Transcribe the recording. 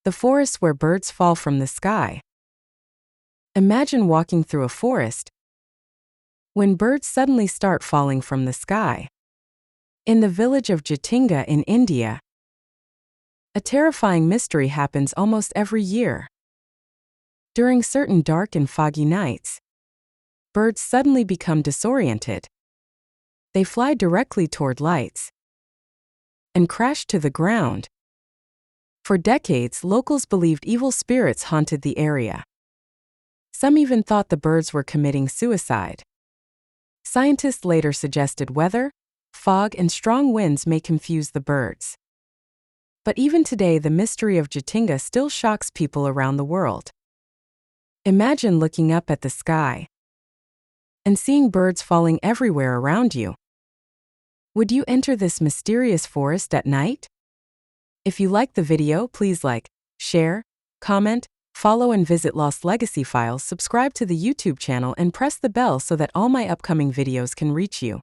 The forest where birds fall from the sky. Imagine walking through a forest when birds suddenly start falling from the sky. In the village of Jatinga in India, a terrifying mystery happens almost every year. During certain dark and foggy nights, birds suddenly become disoriented. They fly directly toward lights and crash to the ground. For decades, locals believed evil spirits haunted the area. Some even thought the birds were committing suicide. Scientists later suggested weather, fog, and strong winds may confuse the birds. But even today, the mystery of Jatinga still shocks people around the world. Imagine looking up at the sky and seeing birds falling everywhere around you. Would you enter this mysterious forest at night? If you liked the video, please like, share, comment, follow and visit LostLegacyFiles. Subscribe to the YouTube channel and press the bell so that all my upcoming videos can reach you.